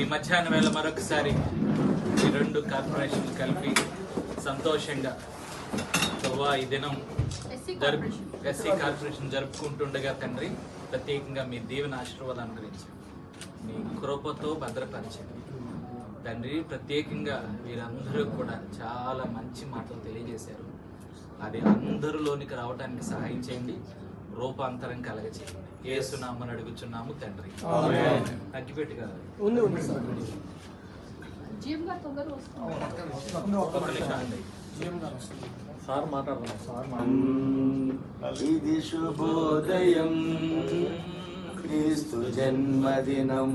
ఈ మధ్యాహ్నం వేళ మరొకసారి ఈ రెండు కార్పొరేషన్ కలిపి సంతోషంగా ఈ దినం ఎస్సీ కార్పొరేషన్ జరుపుకుంటుండగా తండ్రి ప్రత్యేకంగా మీ దీవెన ఆశీర్వాదాన్ని గురించి మీ కృపతో భద్రపరిచండి తండ్రి. ప్రత్యేకంగా వీరందరూ కూడా చాలా మంచి మాటలు తెలియజేశారు. అది అందరిలోనికి రావడానికి సహాయం చేయండి, రూపాంతరం కలగచేయండి. యేసునామమున అడుగుచున్నాము తండ్రి. అగ్గిపెట్టి కదా సార్ మాట్లాడుతున్నాం. ఇది శుభోదయం, క్రీస్తు జన్మదినం.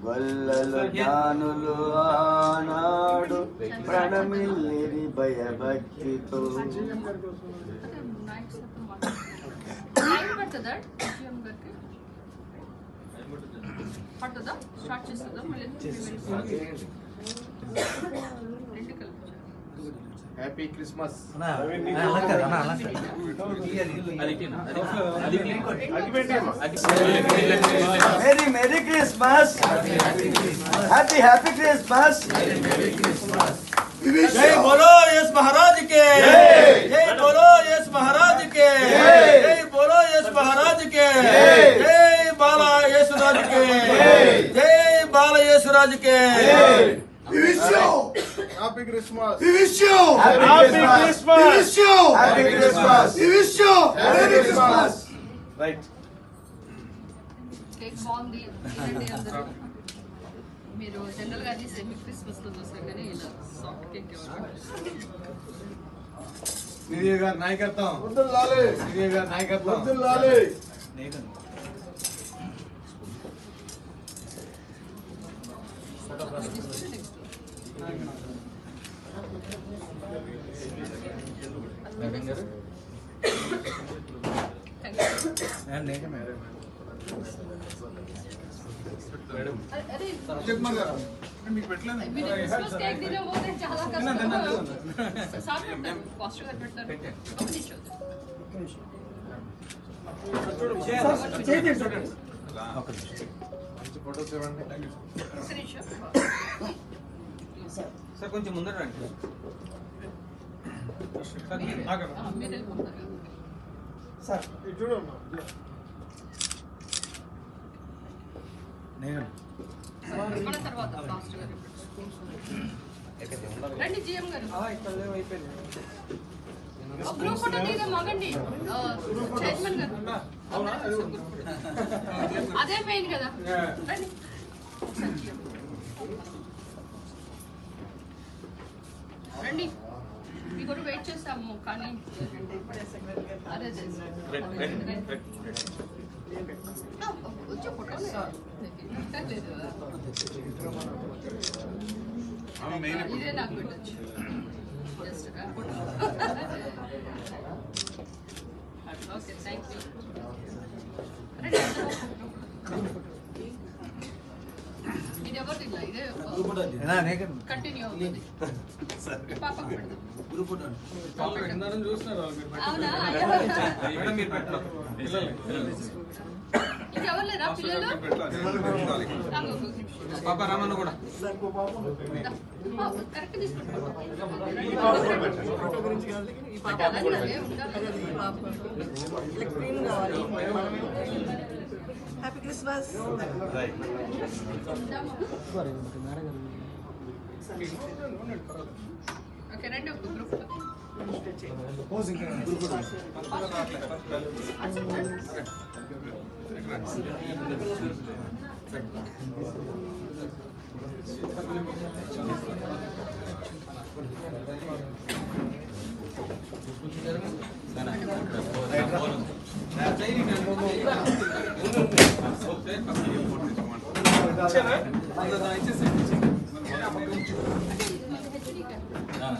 గొల్లలు జ్ఞానులు ఆనాడు ప్రణమిల్లిరి భయభక్తితో. Happy Christmas. Merry merry Christmas. Happy happy Christmas. జై బోలో యేసు మహారాజ్ కే, జై బోలో యేసు మహారాజ్ కే, జై బోలో యేసు మహారాజ్ కే, జై బాల యేసురాజు కే, జై బాల యేసురాజు కే. Happy Christmas. We wish you happy Christmas. We wish you Happy Christmas. We wish you Merry Christmas. Right. Cake బాగుంది తినండి అందరూ. మీరు జనరల్ గా అది సెమీ క్రిస్మస్ లో చూస్తారు కానీ ఇలా సాఫ్ట్ కేక్ సిరియా గారి నాయకత్వం. వదలాలి. సిరియా గారి నాయకత్వం. వదలాలి. మీకు పెట్టలేదు క్రిస్మస్ కేక్ తినబోతే చాలా కష్టం. సాఫ్ట్ ఉంటారు, ఫాస్ట్ గా పెడతారు. సార్ కొంచెం ముందర రండి. మీరు వెళ్ళిపోతారు సార్ చూడమ్మా. మన తర్వాత ఫాస్ట్ గా రండి. జిఎం గారు గ్రూప్ ఫోటో దిగా మగండి. చైర్మన్ గారు అదే మెయిన్ కదా. రండి రండి, మీ కూడా వెయిట్ చేస్తాము కానీ అదే వచ్చే ఫోటో ఇదే నాకు పెట్టచ్చు. Just okay, thank you. ఇది ఎవరిది ఇలా ఇదే కంటిన్యూ అవుతుంది. పాపకు పెడదాం. అవునా? ఇంకెవరు లేరా పిల్లలు? పాప రామన్న కూడా కరెక్ట్ తీసుకుంటారు. Happy Christmas. ఓకే రండి ఒక గ్రూప్.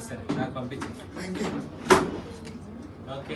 సరే నాకు పంపించండి. ఓకే